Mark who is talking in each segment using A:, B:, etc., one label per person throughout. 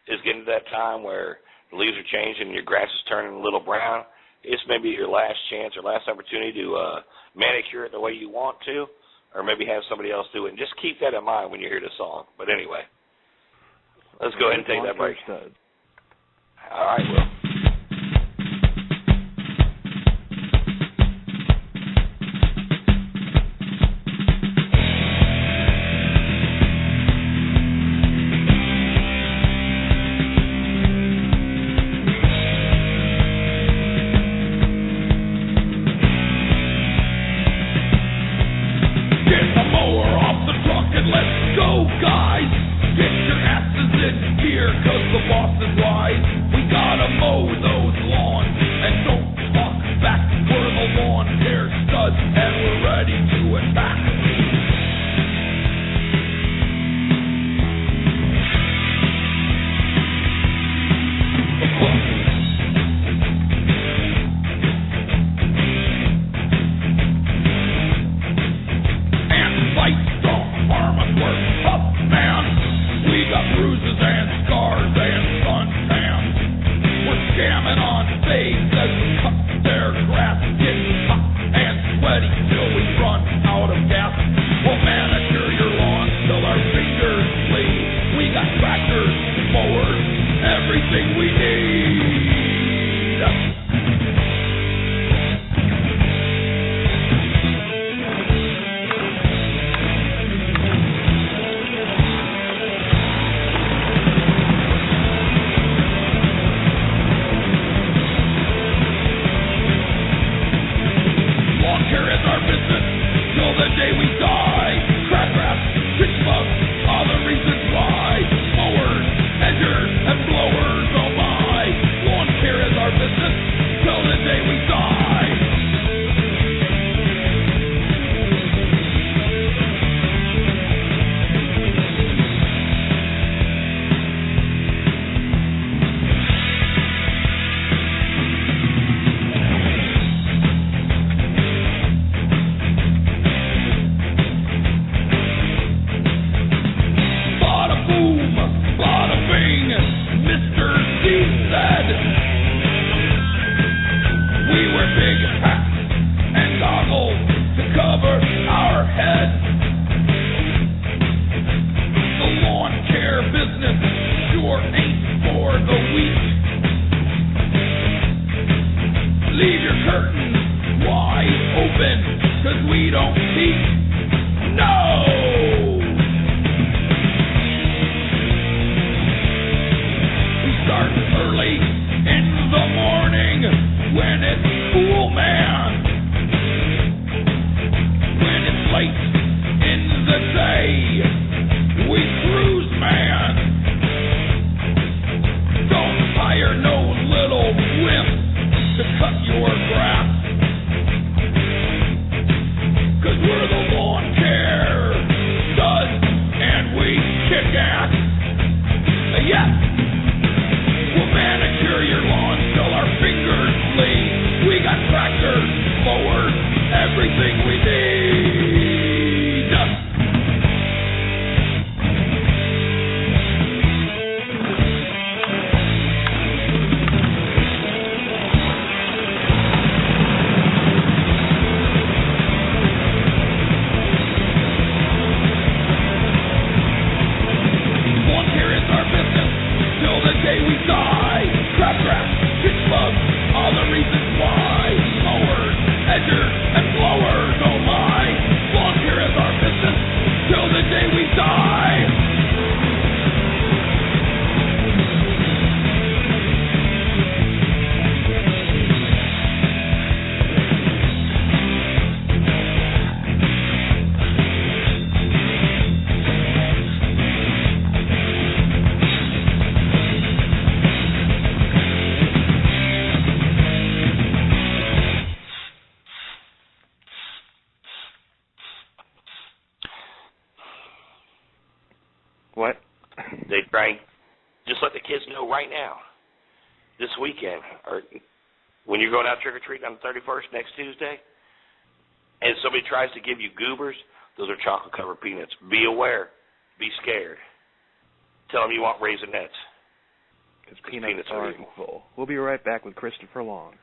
A: is getting to that time where the leaves are changing and your grass is turning a little brown, it's maybe your last chance or last opportunity to manicure it the way you want to, or maybe have somebody else do it. And just keep that in mind when you hear the song. But anyway, let's go ahead and take that break. All right, Will.
B: What?
A: They drank. Just let the kids know right now, this weekend, or when you're going out trick-or-treating on the 31st, next Tuesday, and somebody tries to give you goobers, those are chocolate-covered peanuts. Be aware. Be scared. Tell them you want Raisinets.
B: Because peanuts are evil. We'll be right back with Christopher Long.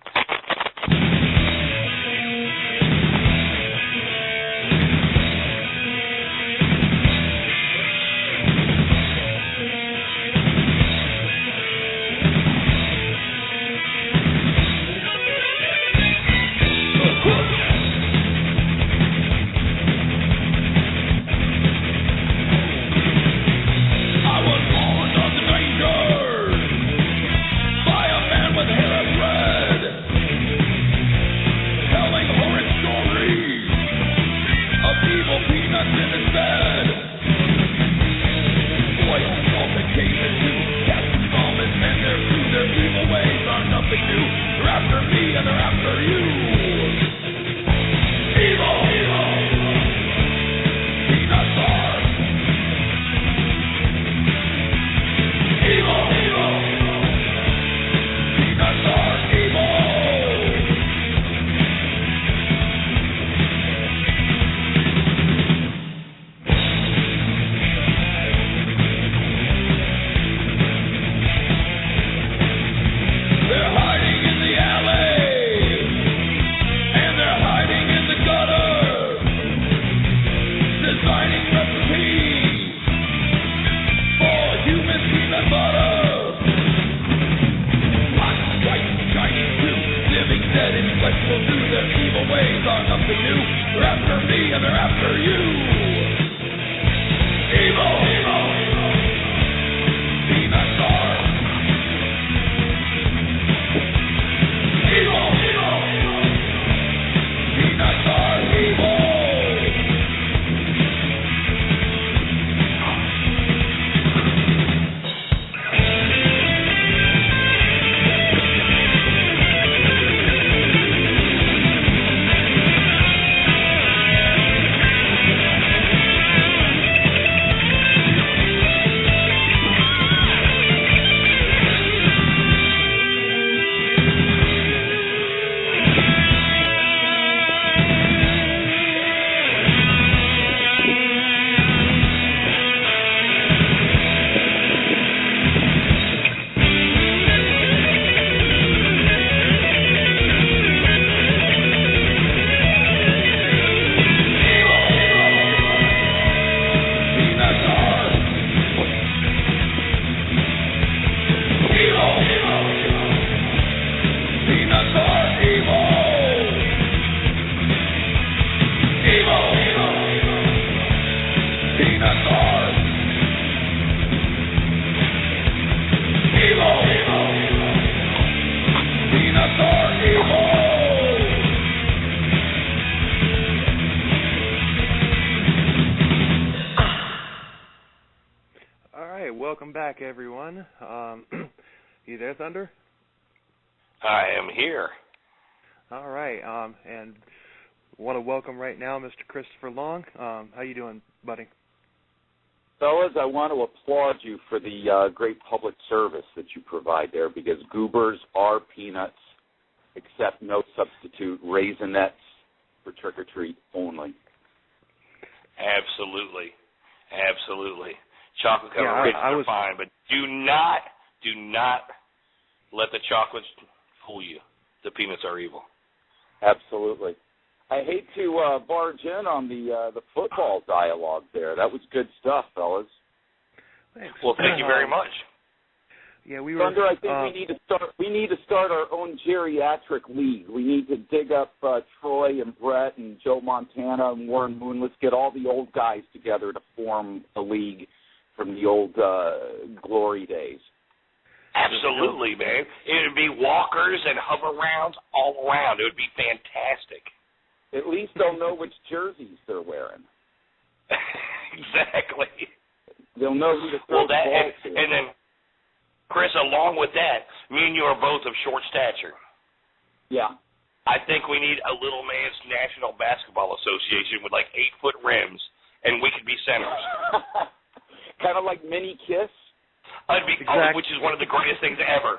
B: Welcome back, everyone. You there, Thunder?
A: I am here.
B: All right, and want to welcome right now Mr. Christopher Long. How you doing, buddy?
C: Fellas, I want to applaud you for the great public service that you provide there, because goobers are peanuts, except no substitute, Raisinets for trick-or-treat only.
A: Absolutely. Absolutely. Chocolate covered raisins are fine, but do not let the chocolates fool you. The peanuts are evil.
C: Absolutely. I hate to barge in on the football dialogue there. That was good stuff, fellas.
B: Thanks.
A: Well, thank you very much.
B: Yeah, we were.
C: Thunder, I think we need to start our own geriatric league. We need to dig up Troy and Brett and Joe Montana and Warren Moon. Let's get all the old guys together to form a league from the old glory days.
A: Absolutely, man. It would be walkers and hover rounds all around. It would be fantastic.
C: At least they'll know which jerseys they're wearing.
A: Exactly.
C: They'll know who to throw the ball to.
A: And then, Chris, along with that, me and you are both of short stature.
C: Yeah.
A: I think we need a little man's National Basketball Association with like 8-foot rims, and we could be centers.
C: Kind of like Mini Kiss?
A: Which is one of the greatest things ever.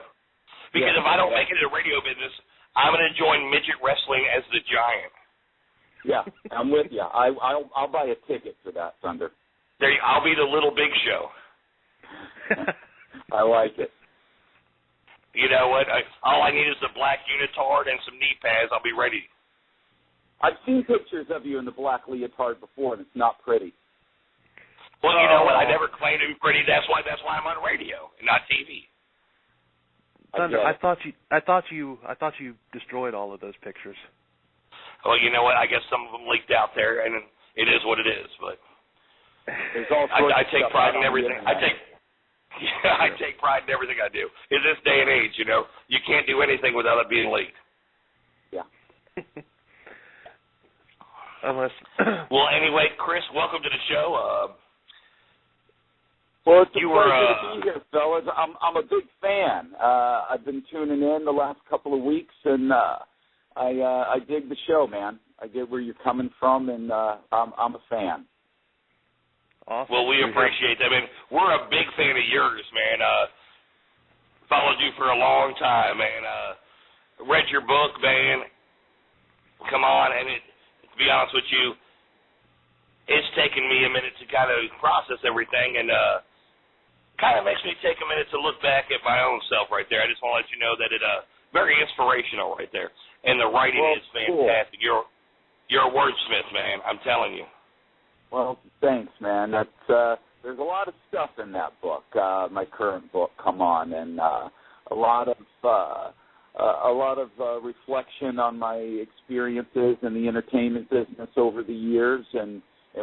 A: Because if I don't make it in the radio business, I'm going to join midget wrestling as the Giant.
C: Yeah, I'm with you. I'll buy a ticket for that, Thunder.
A: I'll be the Little Big Show.
C: I like it.
A: You know what? All I need is a black unitard and some knee pads. I'll be ready.
C: I've seen pictures of you in the black leotard before, and it's not pretty.
A: Well, you know what? I never claimed to be pretty. That's why I'm on radio and not TV.
B: Thunder, I thought you destroyed all of those pictures.
A: Well, you know what? I guess some of them leaked out there, and it is what it is. But I take pride in everything. I take pride in everything I do. In this day and age, you know, you can't do anything without it being leaked.
C: Yeah.
B: Unless.
C: Well,
A: anyway, Chris, welcome to the show.
C: Well, it's a pleasure to be here, fellas. I'm a big fan. I've been tuning in the last couple of weeks, and I dig the show, man. I get where you're coming from, and I'm a fan.
B: Awesome.
A: Well, we appreciate that, man. We're a big fan of yours, man. Followed you for a long time, man. Read your book, man. Come on, and to be honest with you, it's taken me a minute to kind of process everything, and kind of makes me take a minute to look back at my own self right there. I just want to let you know that it's very inspirational right there, and the writing is fantastic. Cool. You're a wordsmith, man. I'm telling you.
C: Well, thanks, man. That's there's a lot of stuff in that book, my current book, Come On, and a lot of reflection on my experiences in the entertainment business over the years, and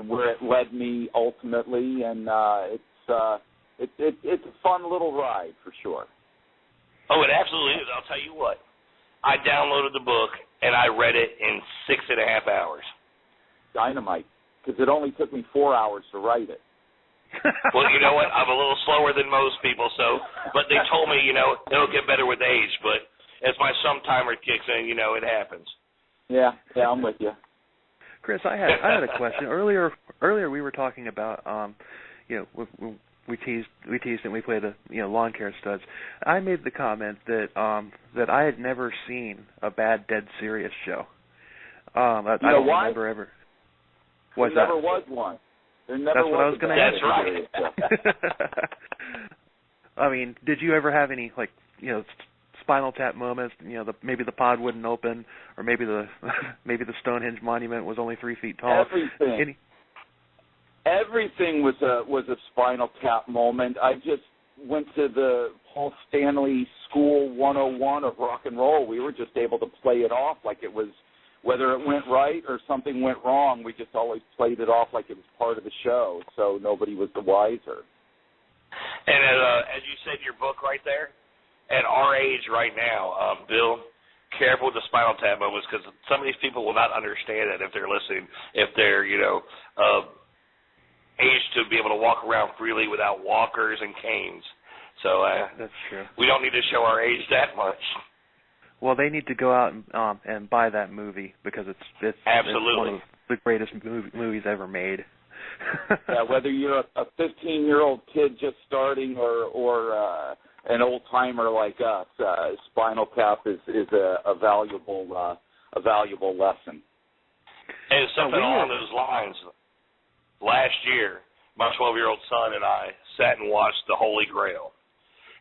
C: where it led me ultimately, and it's a fun little ride for sure.
A: Oh, it absolutely is. I'll tell you what. I downloaded the book and I read it in 6.5 hours.
C: Dynamite, because it only took me 4 hours to write it.
A: Well, you know what? I'm a little slower than most people, but they told me, you know, it'll get better with age. But as my sometimer kicks in, you know, it happens.
C: Yeah, I'm with you.
B: Chris, I had a question. Earlier we were talking about, you know, we teased and we played the lawn care studs. I made the comment that I had never seen a bad Dead Serious show. I don't remember ever.
C: There never was one. There never
B: That's
C: was
B: what I was going to ask.
A: That's right.
B: I mean, did you ever have any Spinal Tap moments? Maybe the pod wouldn't open, or maybe the Stonehenge monument was only 3 feet tall.
C: Everything was a Spinal Tap moment. I just went to the Paul Stanley School 101 of rock and roll. We were just able to play it off like it was, whether it went right or something went wrong, we just always played it off like it was part of the show, so nobody was the wiser.
A: And as you said in your book right there, at our age right now, Bill, careful with the Spinal Tap moments, because some of these people will not understand it if they're listening, if they're, aged to be able to walk around freely without walkers and canes. So
B: that's true.
A: We don't need to show our age that much.
B: Well, they need to go out and buy that movie, because it's
A: absolutely
B: one of the greatest movies ever made.
C: Yeah, whether you're a 15-year-old kid just starting or an old timer like us, Spinal Tap is a valuable lesson.
A: And something along those lines. Last year, my 12-year-old son and I sat and watched The Holy Grail,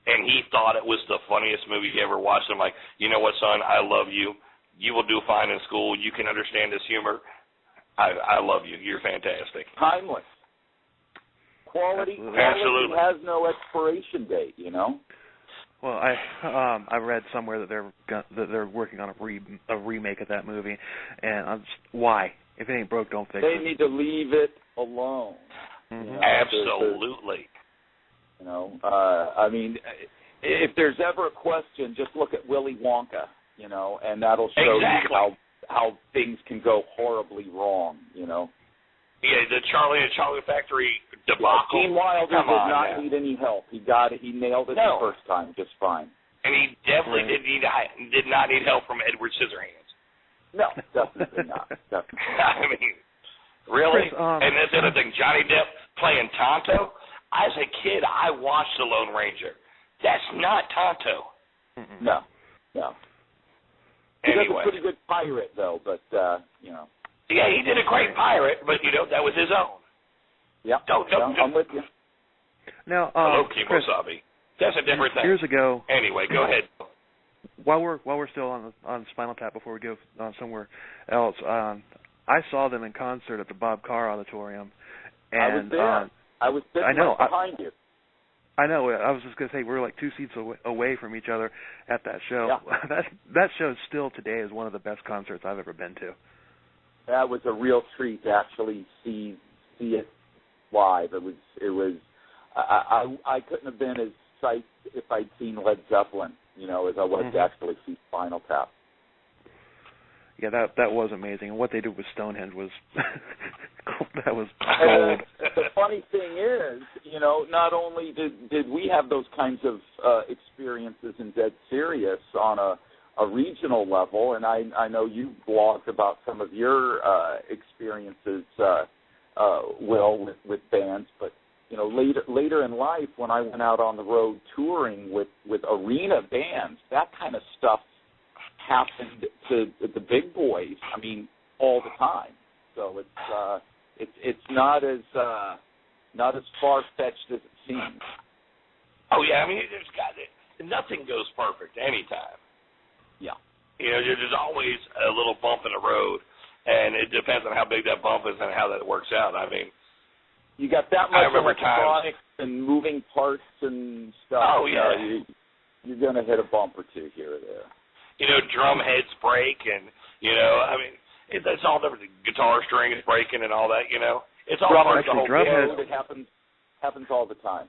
A: and he thought it was the funniest movie he ever watched. I'm like, you know what, son? I love you. You will do fine in school. You can understand this humor. I love you. You're fantastic.
C: Timeless. Quality
A: Absolutely.
C: has no expiration date,
B: Well, I read somewhere that they're working on a remake of that movie, and why? If it ain't broke, don't fix it.
C: They need to leave it alone.
B: Mm-hmm.
A: Absolutely.
C: I mean, if there's ever a question, just look at Willy Wonka, and that'll show you how things can go horribly wrong,
A: Yeah, the Charlie and Charlie Factory debacle.
C: Gene Wilder did not need any help. He nailed it the first time just fine.
A: And he definitely did not need help from Edward Scissorhands.
C: No, definitely not. Definitely.
A: I mean, really?
B: Chris,
A: and that's the other thing, Johnny Depp playing Tonto. As a kid, I watched The Lone Ranger. That's not Tonto.
B: Mm-mm.
C: No.
A: Anyway.
C: He's a pretty good pirate, though, but,
A: Yeah, he did a great pirate, but, that was his own.
C: Yeah, I'm with you.
B: Now,
A: hello,
B: Chris,
A: Kimosabe. That's a different thing.
B: Years ago.
A: Anyway, go ahead.
B: while we're still on Spinal Tap before we go somewhere else, I saw them in concert at the Bob Carr Auditorium. And,
C: I was there. I was sitting right behind you.
B: I know. I was just going to say we're like 2 seats away from each other at that show.
C: Yeah.
B: That show still today is one of the best concerts I've ever been to.
C: That was a real treat to actually see it live. It was. I couldn't have been as psyched if I'd seen Led Zeppelin, as I was to actually see Spinal Tap.
B: Yeah, that was amazing. And what they did with Stonehenge was that was gold.
C: The funny thing is, not only did we have those kinds of experiences in Dead Serious on a regional level, and I know you blogged about some of your experiences, Will, with bands, but later in life when I went out on the road touring with arena bands, that kind of stuff happened to the big boys. I mean, all the time. So it's not as far fetched as it seems.
A: Oh yeah, I mean, nothing goes perfect anytime.
C: Yeah.
A: There's always a little bump in the road, and it depends on how big that bump is and how that works out. I mean,
C: you got that much electronics and moving parts and stuff.
A: Oh yeah.
C: You're gonna hit a bump or two here or there.
A: Drum heads break, and I mean, that's all different. The guitar string is breaking and all that. It's all part of the whole
C: deal. It happens all the time.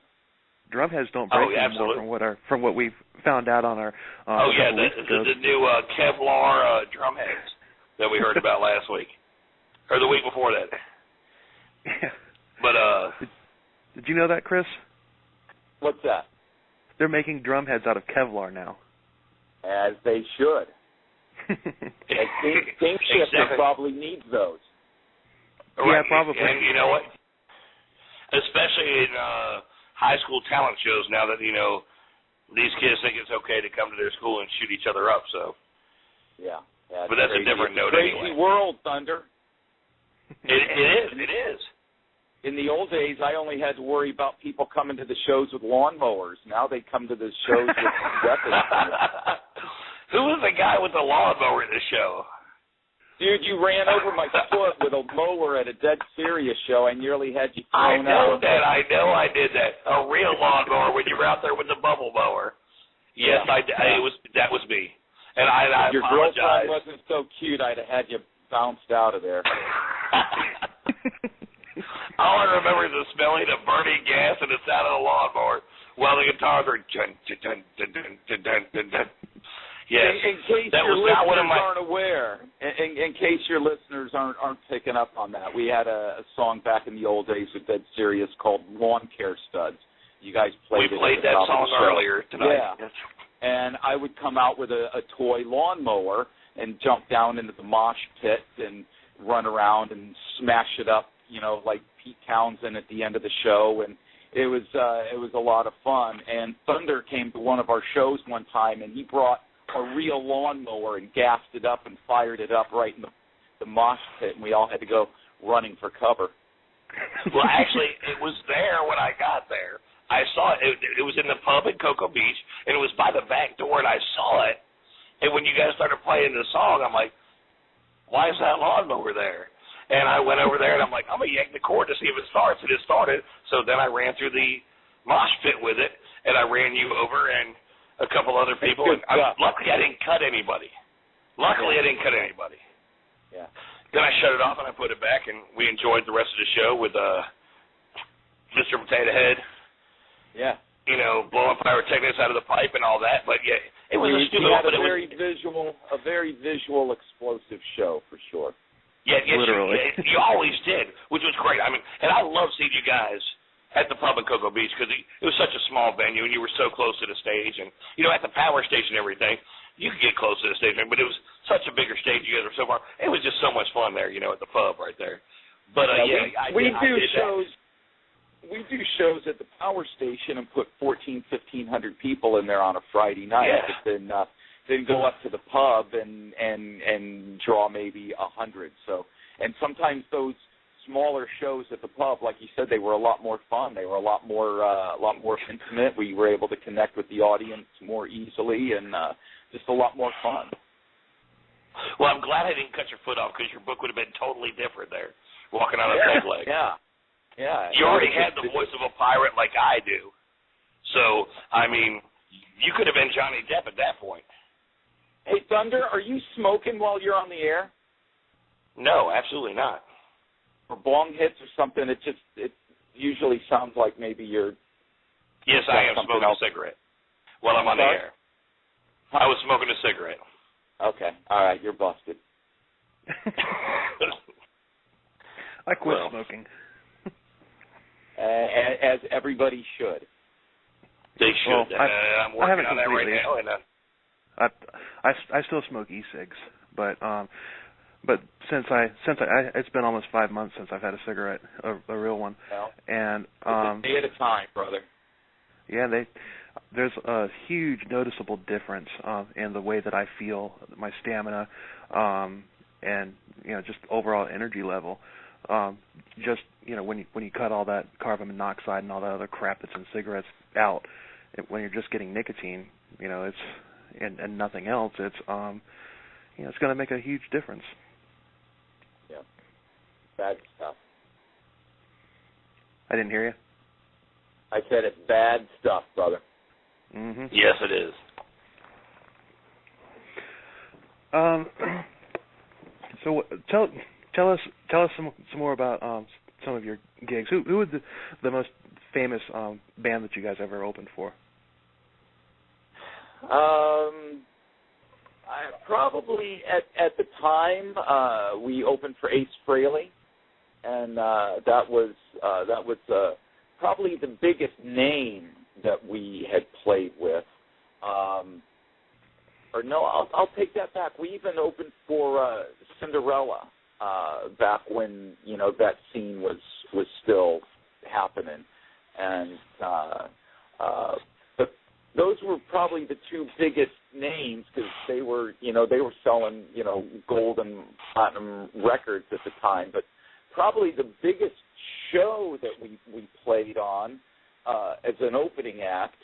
B: Drum heads don't break anymore from what we've found out on our.
A: The new Kevlar drum heads that we heard about last week, or the week before that.
B: Yeah.
A: But
B: did you know that, Chris?
C: What's that?
B: They're making drum heads out of Kevlar now.
C: As they should. Think Shifter probably needs those.
B: Yeah, probably.
A: And you know what? Especially in high school talent shows now that, these kids think it's okay to come to their school and shoot each other up, so.
C: Yeah.
A: But that's crazy. A different note
C: anyway. Crazy world, Thunder.
A: It is.
C: In the old days, I only had to worry about people coming to the shows with lawnmowers. Now they come to the shows with weapons.
A: Who was the guy with the lawnmower at the show?
C: Dude, you ran over my foot with a mower at a Dead Serious show. I nearly had you thrown out.
A: I know I did that. A real lawnmower when you were out there with the bubble mower. Yes, that was me. And I
C: Your
A: apologize.
C: girlfriend wasn't so cute, I'd have had you bounced out of there.
A: All I remember is the smelling of burning gas and the sound of the lawnmower while the guitars were dun, dun, dun, dun, dun, dun, dun, dun. Yes,
C: in case
A: that
C: your
A: was not one of my...
C: aren't aware, in case your listeners aren't picking up on that, we had a song back in the old days with Dead Serious called Lawn Care Studs. You guys played it.
A: We played that song earlier tonight.
C: Yeah. Yes. And I would come out with a toy lawnmower and jump down into the mosh pit and run around and smash it up, like Pete Townsend at the end of the show, and it was a lot of fun. And Thunder came to one of our shows one time, and he brought a real lawnmower and gassed it up and fired it up right in the mosh pit, and we all had to go running for cover.
A: Well, actually, it was there when I got there. I saw it. It was in the pub in Cocoa Beach, and it was by the back door, and I saw it. And when you guys started playing the song, I'm like, why is that lawnmower there? And I went over there, and I'm like, I'm going to yank the cord to see if it starts. And it started. So then I ran through the mosh pit with it, and I ran you over and a couple other people. And luckily, I didn't cut anybody.
C: Yeah.
A: Then I shut it off, and I put it back, and we enjoyed the rest of the show with Mr. Potato Head.
C: Yeah.
A: Blowing pyrotechnics out of the pipe and all that. But, yeah, it was a stupid
C: one. A very visual, explosive show, for sure.
A: Yeah, yes,
B: literally.
A: You always did, which was great. I mean, and I love seeing you guys at the pub in Cocoa Beach because it was such a small venue and you were so close to the stage. And, at the power station and everything, you could get close to the stage, but it was such a bigger stage. You guys were so far. It was just so much fun there, at the pub right there. But,
C: we do shows. We do shows at the power station and put 1,500 people in there on a Friday night.
A: Yeah.
C: Then go up to the pub and draw maybe 100. So, and sometimes those smaller shows at the pub, like you said, they were a lot more fun. They were a lot more intimate. We were able to connect with the audience more easily and just a lot more fun.
A: Well, I'm glad I didn't cut your foot off because your book would have been totally different there, walking on a peg leg.
C: Yeah.
A: You already had the voice of a pirate like I do. So, I mean, you could have been Johnny Depp at that point.
C: Hey, Thunder, are you smoking while you're on the air?
A: No, absolutely not.
C: Or bong hits or something? It usually sounds like maybe you're...
A: Yes, I am smoking a cigarette while I'm on the air. I was smoking a cigarette.
C: Okay. All right, you're busted.
B: I quit smoking.
C: As everybody should.
A: They should.
B: Well,
A: I'm working on that right now. And
B: I still smoke e-cigs, but since it's been almost 5 months since I've had a cigarette, a real one, and
C: it's a day at a time, brother.
B: Yeah, there's a huge noticeable difference in the way that I feel, my stamina, and just overall energy level. Just when you cut all that carbon monoxide and all that other crap that's in cigarettes out, when you're just getting nicotine, it's and nothing else, it's it's going to make a huge difference.
C: Yeah, bad stuff.
B: I didn't hear you.
C: I said it's bad stuff, brother.
B: Mm-hmm.
A: Yes, it is.
B: So tell us some more about some of your gigs. Who was the most famous band that you guys ever opened for?
C: Probably at the time we opened for Ace Frehley, and that was probably the biggest name that we had played with. Or no, I'll take that back. We even opened for Cinderella back when that scene was still happening, and but those were probably the two biggest names because they were selling gold and platinum records at the time. But probably the biggest show that we played on as an opening act,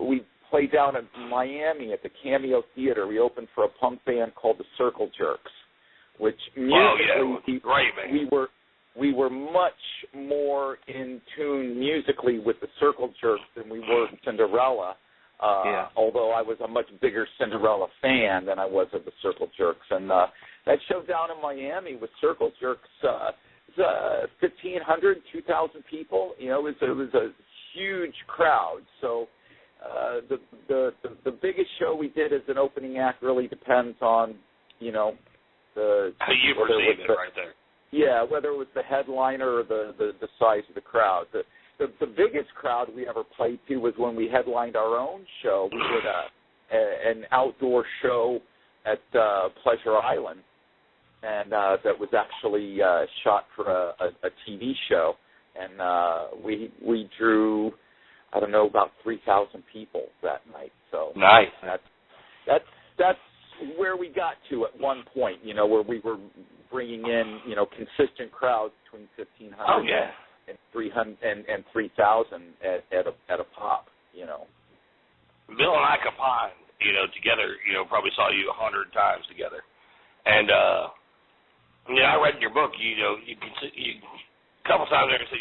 C: we played down in Miami at the Cameo Theater. We opened for a punk band called the Circle Jerks, which musically we were much more in tune musically with the Circle Jerks than we were Cinderella. Although I was a much bigger Cinderella fan than I was of the Circle Jerks, and that show down in Miami with Circle Jerks, 1,500, 2,000 people. It was a huge crowd. So the biggest show we did as an opening act really depends on
A: how you perceive it right there.
C: Yeah, whether it was the headliner or the size of the crowd. The biggest crowd we ever played to was when we headlined our own show. We did an outdoor show at Pleasure Island, and that was actually shot for a TV show, and we drew, I don't know, about 3,000 people that night. So
A: nice.
C: That's where we got to at one point, where we were bringing in, consistent crowds between 1,500 and 300 and 3,000 at a pop,
A: Bill and I combined, together, probably saw you 100 times together, and I read in your book, you a couple times there said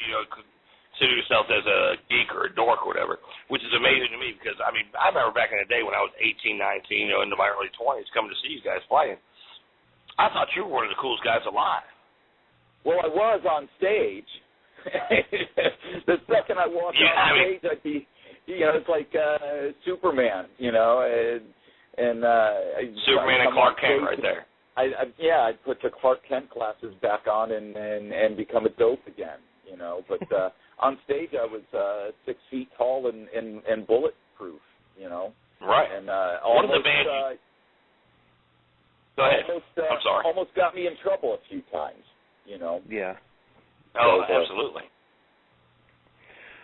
A: consider yourself as a geek or a dork or whatever, which is amazing to me because I remember back in the day when I was 18, 19, into my early 20s, coming to see you guys playing. I thought you were one of the coolest guys alive.
C: Well, I was on stage. The second I walked on stage, I'd be, it's like Superman, and
A: Superman and Clark Kent right there.
C: I'd put the Clark Kent glasses back on and become a dope again, But on stage, I was 6 feet tall and bulletproof,
A: Right.
C: And
A: one of the bands. Go ahead. I'm sorry.
C: Almost got me in trouble a few times,
B: Yeah.
A: Oh, absolutely.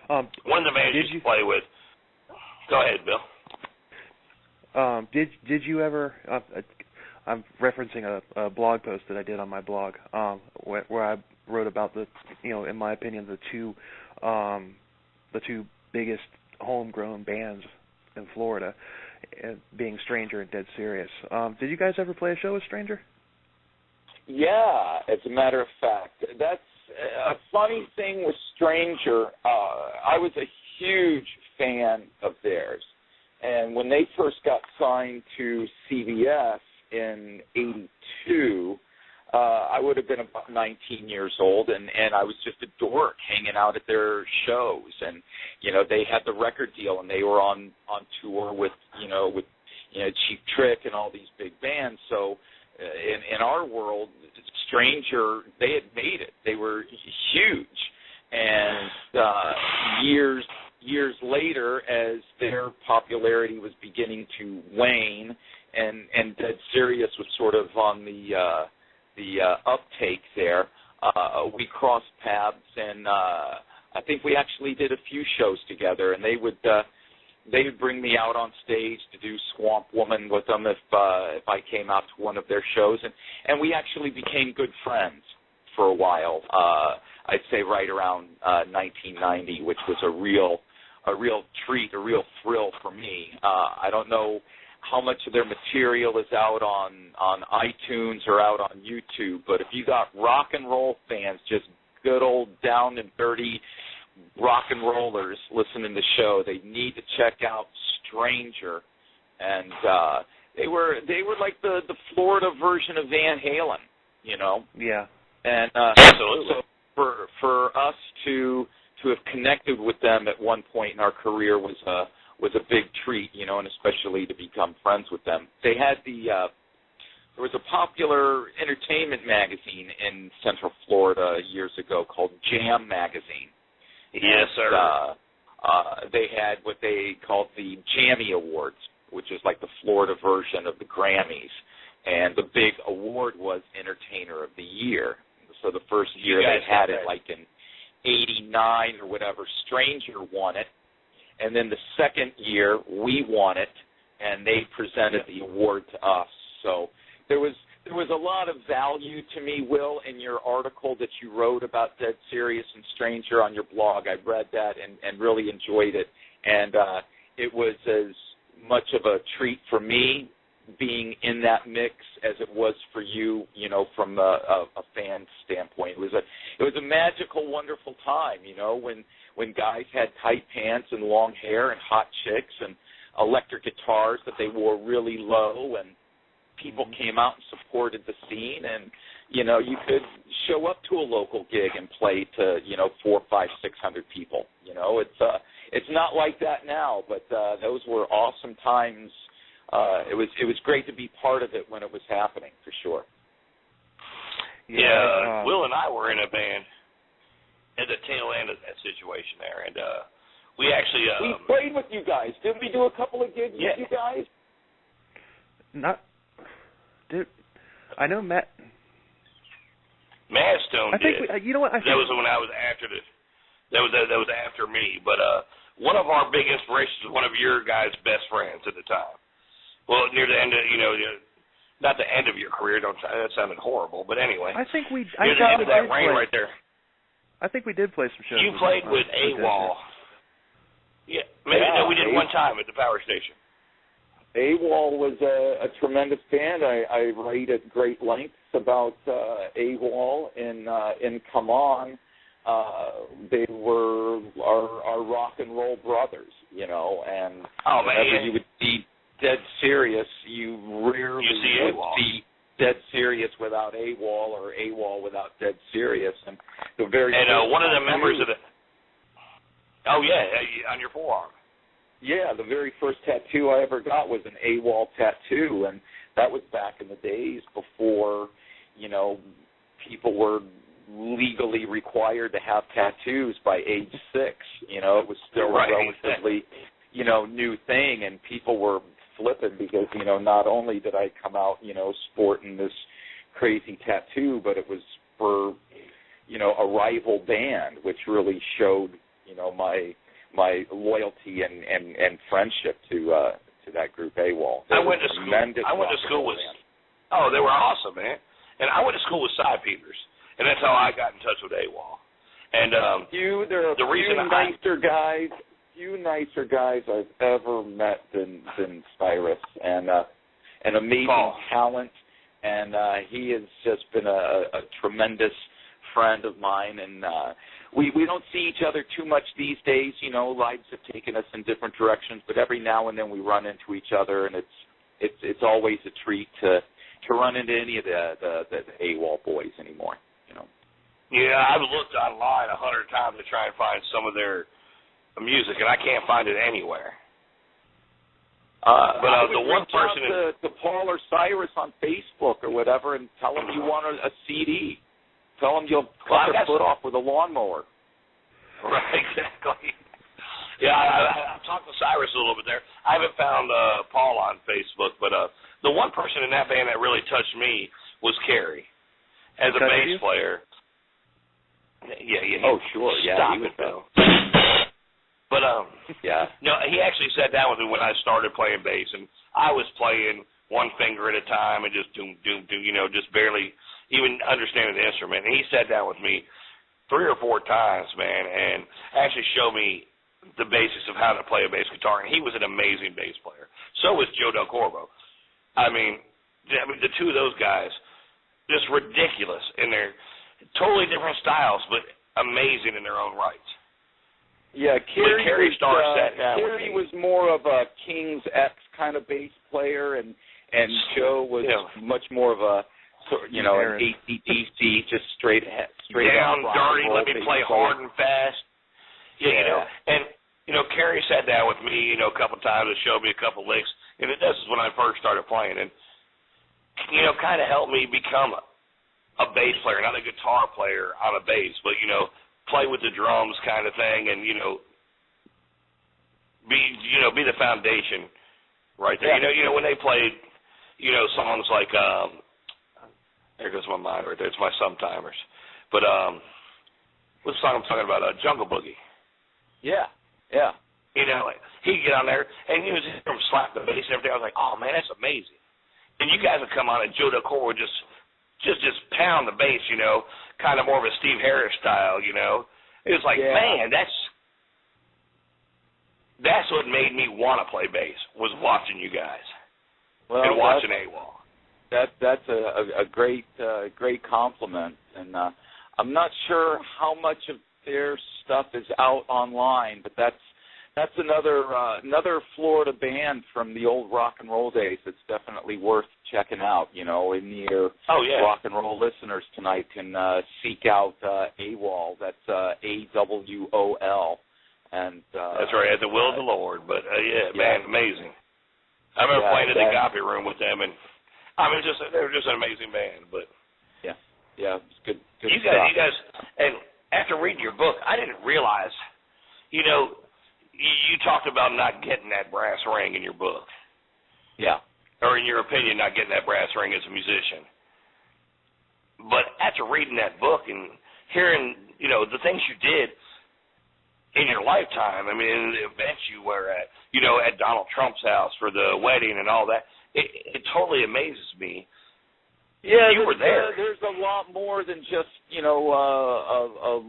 A: One of the bands you play with. Go ahead, Bill.
B: Did you ever? I'm referencing a blog post that I did on my blog, where I wrote about in my opinion, the two biggest homegrown bands in Florida, being Stranger and Dead Serious. Did you guys ever play a show with Stranger?
C: Yeah, as a matter of fact. That's a funny thing with Stranger. I was a huge fan of theirs. And when they first got signed to CBS in '82, I would have been about 19 years old, and I was just a dork hanging out at their shows. And, they had the record deal, and they were on tour with Cheap Trick and all these big bands. So in our world, Stranger, they had made it. They were huge. And years later, as their popularity was beginning to wane, and Dead Serious was sort of on the uptake there, we crossed paths, and I think we actually did a few shows together. And they would bring me out on stage to do Swamp Woman with them if I came out to one of their shows, and we actually became good friends for a while. I'd say right around 1990, which was a real treat, a real thrill for me. I don't know how much of their material is out on iTunes or out on YouTube, but if you got rock and roll fans, just good old down and dirty rock and rollers listening to the show, they need to check out Stranger. And they were like the Florida version of Van Halen,
B: Yeah.
C: And
A: absolutely.
C: So for us to have connected with them at one point in our career was a big treat, and especially to become friends with them. They had there was a popular entertainment magazine in Central Florida years ago called Jam Magazine.
A: Yes, sir.
C: They had what they called the Jammy Awards, which is like the Florida version of the Grammys. And the big award was Entertainer of the Year. So the first year they had it, like in '89 or whatever, Stranger won it. And then the second year we won it, and they presented the award to us. So there was a lot of value to me, Will, in your article that you wrote about Dead Serious and Stranger on your blog. I read that and really enjoyed it. And it was as much of a treat for me being in that mix as it was for you, from a fan standpoint. It was a magical, wonderful time, when guys had tight pants and long hair and hot chicks and electric guitars that they wore really low, and people came out and supported the scene, and you could show up to a local gig and play to 400, 500, 600 people. It's not like that now, but those were awesome times. It was great to be part of it when it was happening, for sure.
A: Yeah, Will and I were in a band at the tail end of that situation there, and we actually
C: we played with you guys. Didn't we do a couple of gigs with you guys?
B: I know Matt
A: Stone
B: I think
A: did.
B: You know what?
A: That was when I was after that was after me. But one of our big inspirations was one of your guys' best friends at the time. Well, near the end of not the end of your career. That sounded horrible. But anyway,
B: I think we.
A: Near the end of that reign right there.
B: I think we did play some shows.
A: You played with AWOL. Yeah, maybe we did one time at the power station.
C: AWOL was a tremendous band. I write at great lengths about AWOL in Come On. They were our rock and roll brothers, and whenever you would see Dead Serious, you rarely would see Dead Serious without AWOL or AWOL without Dead Serious. And the very
A: one of the members of the on your forearm.
C: Yeah, the very first tattoo I ever got was an AWOL tattoo, and that was back in the days before, people were legally required to have tattoos by age 6. It was still a relatively, new thing, and people were flipping because, not only did I come out, sporting this crazy tattoo, but it was for, a rival band, which really showed, my loyalty and friendship to that group AWOL.
A: I went to school with. Oh, they were awesome, man. And I went to school with Side Peepers, and that's how I got in touch with AWOL. And
C: there are a few nicer guys. few nicer guys I've ever met than Cyrus, and an amazing talent, and he has just been a tremendous friend of mine, and we don't see each other too much these days. You know, lives have taken us in different directions, but every now and then we run into each other, and it's always a treat to run into any of the AWOL boys anymore. You know.
A: Yeah, I've looked online 100 times to try and find some of their music, and I can't find it anywhere. But the one person
C: to Paul or Cyrus on Facebook or whatever, and tell them you want a CD. Tell them you'll cut their foot off with a lawnmower.
A: Right, exactly. Yeah, I've talked to Cyrus a little bit there. I haven't found Paul on Facebook, but the one person in that band that really touched me was Kerry, as a bass player. Yeah.
C: Oh, sure. Yeah,
A: stop it, Bill. But
C: yeah.
A: No, he actually sat down with me when I started playing bass, and I was playing one finger at a time and just doom, you know, just barely even understanding the instrument. And he sat down with me 3 or 4 times, man, and actually showed me the basics of how to play a bass guitar. And he was an amazing bass player. So was Joe Del Corvo. I mean, the two of those guys, just ridiculous in their totally different styles, but amazing in their own rights.
C: Yeah, Kerry
A: Kerry
C: was more of a King's X kind of bass player, and Joe was much more of a, you know, an AC/DC, just straight
A: down, dirty, let me play hard and fast. Yeah, you know, and you know, Kerry sat down with me, you know, a couple times and showed me a couple licks, and this is when I first started playing, and you know, kind of helped me become a bass player, not a guitar player on a bass, but you know, play with the drums kind of thing, and you know, be the foundation right there.
C: Yeah.
A: You know when they played, you know, songs like there goes my mind right there. It's my Sometimers, but what's the song I'm talking about? Jungle Boogie.
C: Yeah.
A: You know, he'd get on there and he was just slap the bass and everything. I was like, oh man, that's amazing. And you guys would come on and Joe Del Corvo would just pound the bass, you know, kind of more of a Steve Harris style, you know. It was like, man, that's what made me want to play bass, was watching you guys and watching AWOL.
C: That's a great compliment, and I'm not sure how much of their stuff is out online, but that's another Florida band from the old rock and roll days that's definitely worth checking out. You know, in your rock and roll listeners tonight can seek out AWOL. That's AWOL, and
A: that's right, at the will of the Lord. But man, amazing. I remember playing in the Goppy room with them, and I mean, they were just an amazing band. But
C: it's good.
A: You guys, and after reading your book, I didn't realize, you know. You talked about not getting that brass ring in your book.
C: Yeah.
A: Or in your opinion, not getting that brass ring as a musician. But after reading that book and hearing, you know, the things you did in your lifetime, I mean, the events you were at, you know, at Donald Trump's house for the wedding and all that, it totally amazes me.
C: Yeah,
A: you were there.
C: There's a lot more than just, you know,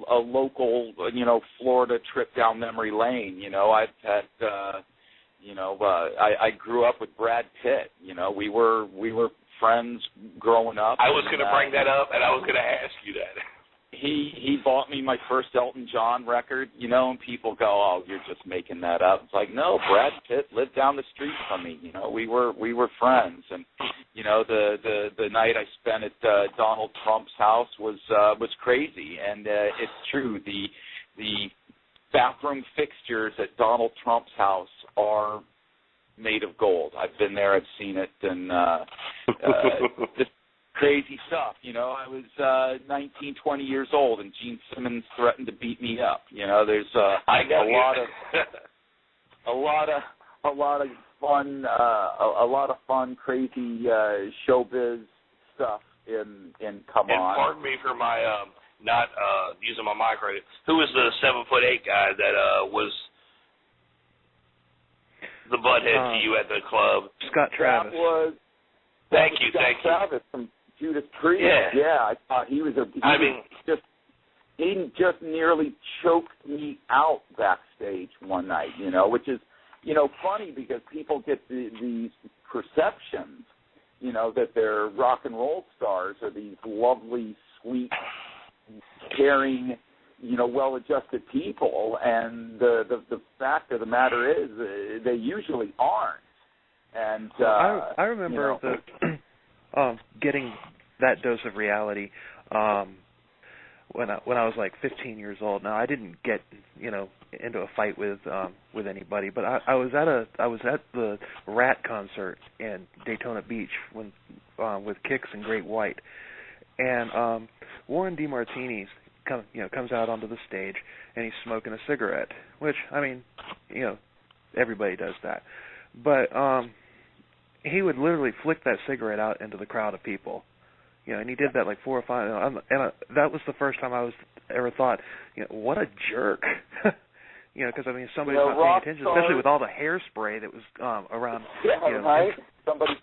C: a local, you know, Florida trip down memory lane. You know, I've had, I grew up with Brad Pitt. You know, we were friends growing up.
A: I was going to bring that up, and I was going to ask you that.
C: He bought me my first Elton John record, you know, and people go, oh, you're just making that up. It's like, no, Brad Pitt lived down the street from me. You know, we were friends, and you know, the night I spent at Donald Trump's house was crazy, and it's true. The bathroom fixtures at Donald Trump's house are made of gold. I've been there, I've seen it, and just crazy stuff. You know, I was 19, 20 years old, and Gene Simmons threatened to beat me up. You know, there's a lot of fun, crazy showbiz stuff in Come On.
A: And pardon me for my not using my mic right. Who was the 7'8" guy that was the butthead to you at the club?
B: Scott Travis.
A: Thank you.
C: Travis from Judas Priest. Yeah, I thought he just nearly choked me out backstage. backstage one night, which is, funny because people get these perceptions, that they're rock and roll stars are these lovely, sweet, caring, well-adjusted people, and the fact of the matter is they usually aren't. And
B: I remember getting that dose of reality when I was like 15 years old. Now I didn't get into a fight with anybody, but I was at the Rat concert in Daytona Beach when with Kix and Great White, and Warren DeMartini comes out onto the stage and he's smoking a cigarette, which everybody does that, but he would literally flick that cigarette out into the crowd of people. And he did that like 4 or 5, and that was the first time I ever thought, what a jerk. Because somebody's not paying attention, especially with all the hairspray that was around.
C: Yeah, right. Somebody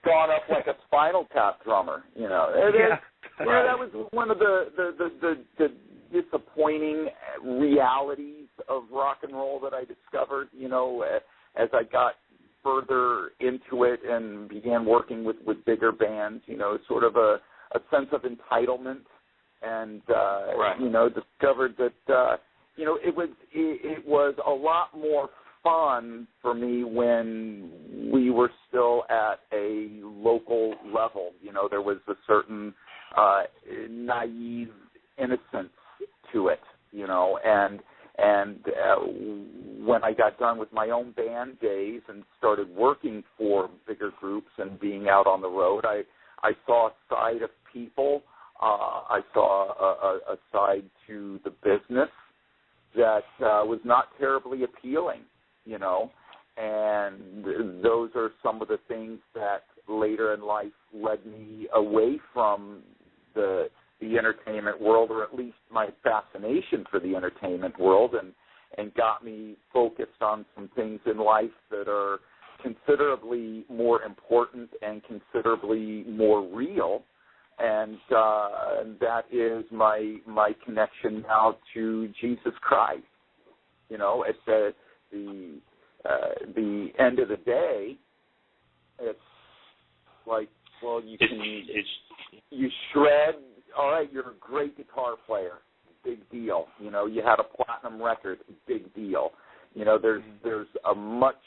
C: gone up like a Spinal Tap drummer. That was one of the disappointing realities of rock and roll that I discovered. As I got further into it and began working with bigger bands, sort of a sense of entitlement, and discovered that it was a lot more fun for me when we were still at a local level. There was a certain naive innocence to it, and when I got done with my own band days and started working for bigger groups and being out on the road, I saw a side of people. I saw a side to the business that was not terribly appealing, and those are some of the things that later in life led me away from the entertainment world, or at least my fascination for the entertainment world, and got me focused on some things in life that are considerably more important and considerably more real, and that is my connection now to Jesus Christ. At the end of the day, it's like, well, you shred. All right, you're a great guitar player, big deal. You had a platinum record, big deal. There's a much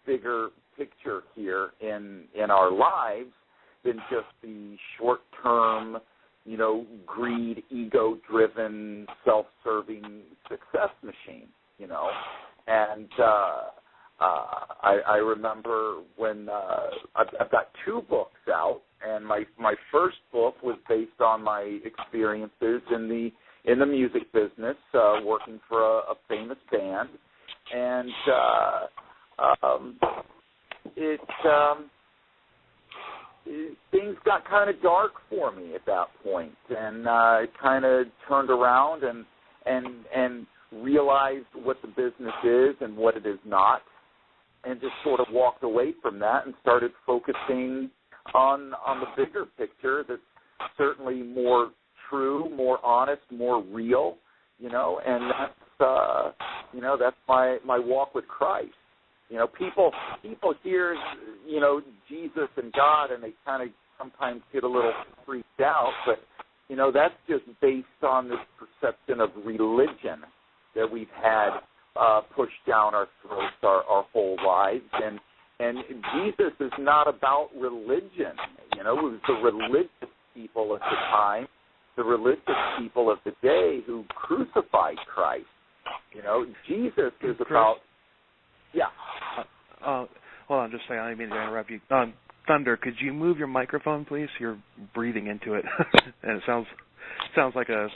C: bigger picture here in our lives than just the short-term, greed, ego-driven, self-serving success machine. And I remember when I've got 2 books out. And my first book was based on my experiences in the music business, working for a famous band, and things got kind of dark for me at that point, and I kind of turned around and realized what the business is and what it is not, and just sort of walked away from that and started focusing on the bigger picture that's certainly more true, more honest, more real, and that's my walk with Christ. People hear, Jesus and God, and they kind of sometimes get a little freaked out, but, that's just based on this perception of religion that we've had pushed down our throats our whole lives, and Jesus is not about religion. It was the religious people at the time, the religious people of the day who crucified Christ. Jesus is about,
B: hold on, just a second. I didn't mean to interrupt you. Thunder, could you move your microphone, please? You're breathing into it, and it sounds like a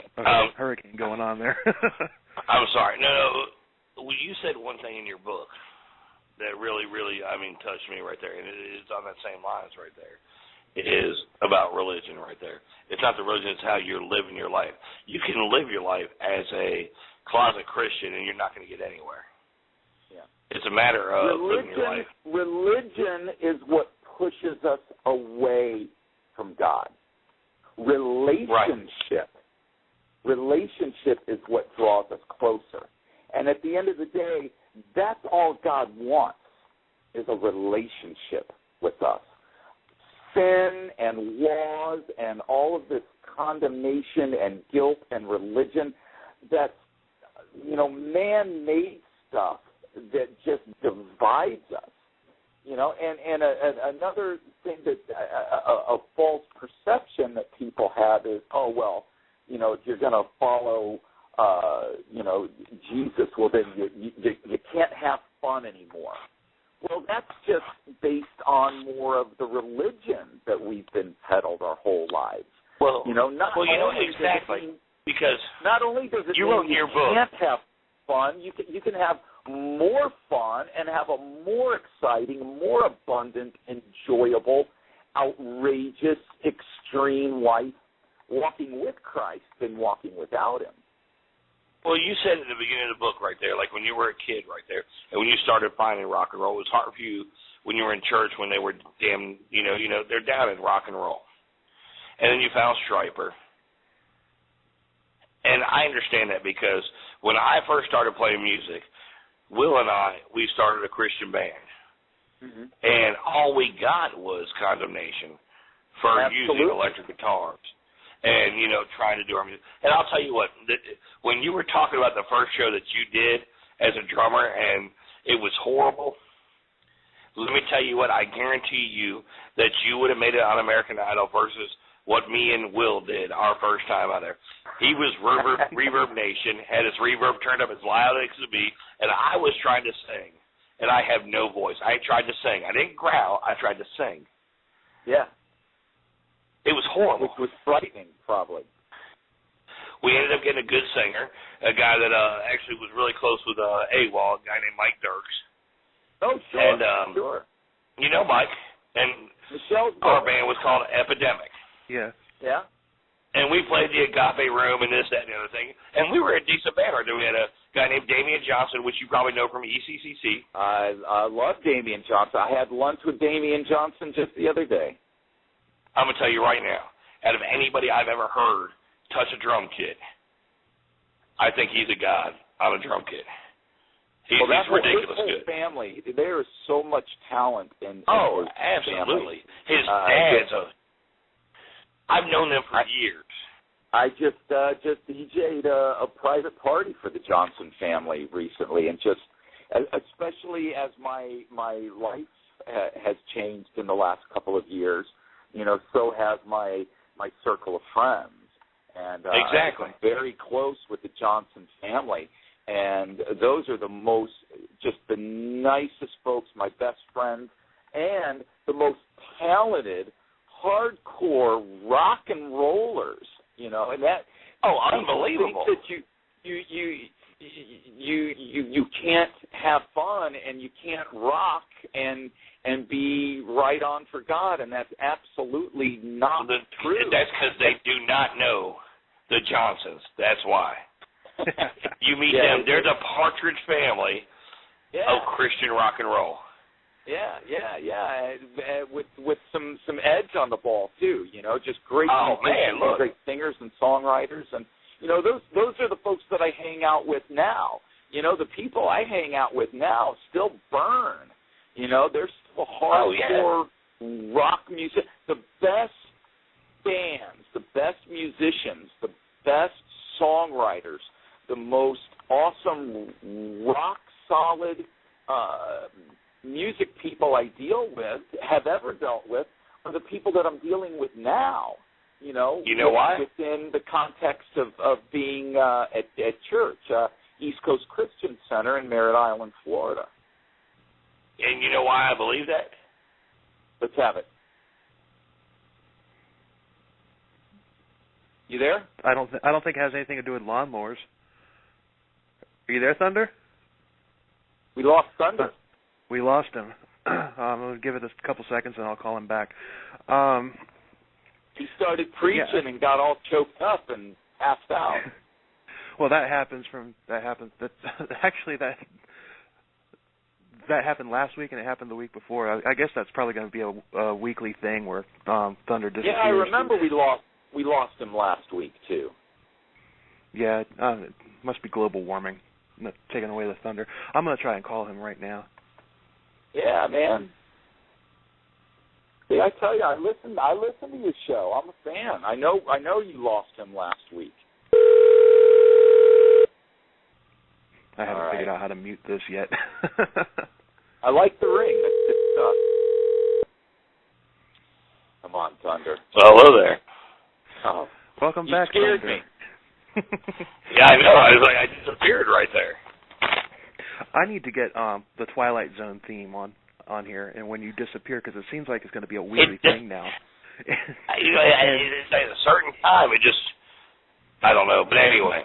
B: hurricane going on there.
A: I'm sorry. No, you said one thing in your book that really, touched me right there, and it's on that same lines right there. It is about religion right there. It's not the religion, it's how you're living your life. You can live your life as a closet Christian, and you're not going to get anywhere.
C: Yeah.
A: It's a matter of living your life.
C: Religion is what pushes us away from God. Relationship Relationship is what draws us closer. And at the end of the day, that's all God wants, is a relationship with us. Sin and laws and all of this condemnation and guilt and religion, that's, man-made stuff that just divides us. And another thing that a false perception that people have is, if you're going to follow, Jesus, well, then you can't have fun anymore. Well, that's just based on more of the religion that we've been peddled our whole lives.
A: Exactly. Because
C: not only does it mean you can't have fun, you can have more fun and have a more exciting, more abundant, enjoyable, outrageous, extreme life walking with Christ than walking without Him.
A: Well, you said at the beginning of the book right there, like when you were a kid right there, and when you started finding rock and roll, it was hard for you when you were in church when they were damn, they're down in rock and roll. And then you found Stryper. And I understand that because when I first started playing music, Will and we started a Christian band. Mm-hmm. And all we got was condemnation for using electric guitars. And, trying to do our music. And I'll tell you what, when you were talking about the first show that you did as a drummer and it was horrible, let me tell you what, I guarantee you that you would have made it on American Idol versus what me and Will did our first time out there. He was Reverb Nation, had his reverb turned up as loud as it could be, and I was trying to sing, and I have no voice. I tried to sing. I didn't growl. I tried to sing.
C: Yeah.
A: It was horrible.
C: Which was frightening, probably.
A: We ended up getting a good singer, a guy that actually was really close with AWOL, a guy named Mike Dirks.
C: Oh, sure,
A: and,
C: sure.
A: You know Mike, and
C: Michelle's
A: our band was called Epidemic.
B: Yeah.
C: Yeah?
A: And we played the Agape Room and this, that, and the other thing. And we were a decent band. We had a guy named Damian Johnson, which you probably know from ECCC.
C: I love Damian Johnson. I had lunch with Damian Johnson just the other day.
A: I'm going to tell you right now, out of anybody I've ever heard touch a drum kit, I think he's a god on a drum kit. He's ridiculous good.
C: Family, there is so much talent in his
A: absolutely.
C: Family.
A: His dad's I've known them for years.
C: I just DJ'd a private party for the Johnson family recently, and just especially as my life has changed in the last couple of years, so has my circle of friends. And
A: exactly.
C: I'm very close with the Johnson family, and those are just the nicest folks, my best friends, and the most talented, hardcore rock and rollers. And that
A: unbelievable.
C: That you can't have fun and you can't rock and be right on for God, and that's absolutely not true.
A: That's because they do not know the Johnsons. That's why. You meet them. They're the Partridge Family of Christian rock and roll.
C: Yeah. With some edge on the ball too. Just great musicians, great singers and songwriters, and those are the folks that I hang out with now. The people I hang out with now still burn. They're still hardcore rock music. The best bands, the best musicians, the best songwriters, the most awesome rock solid music people I deal with, have ever dealt with, are the people that I'm dealing with now.
A: You know why?
C: Within the context of being at church, East Coast Christian Center in Merritt Island, Florida.
A: And you know why I believe that?
C: Let's have it. You there?
B: I don't think it has anything to do with lawnmowers. Are you there, Thunder?
C: We lost Thunder.
B: We lost him. I'll give it a couple seconds and I'll call him back.
C: He started preaching and got all choked up and passed out.
B: Well, that happens. Actually, that happened last week and it happened the week before. I guess that's probably going to be a weekly thing where Thunder disappears.
C: Yeah, I remember we lost him last week too.
B: Yeah, it must be global warming taking away the thunder. I'm going to try and call him right now.
C: Yeah, man. See, I tell you, I listen to your show. I'm a fan. I know you lost him last week.
B: I haven't figured out how to mute this yet.
C: I like the ring. That's good stuff. Come on, Thunder.
A: Well, hello there.
C: Oh,
B: Welcome back,
C: you scared
B: Thunder.
C: me.
A: Yeah, I know. I was like, I disappeared right there.
B: I need to get the Twilight Zone theme on here, and when you disappear, because it seems like it's going to be a weekly thing now.
A: It's at a certain time. It just, I don't know. But anyway,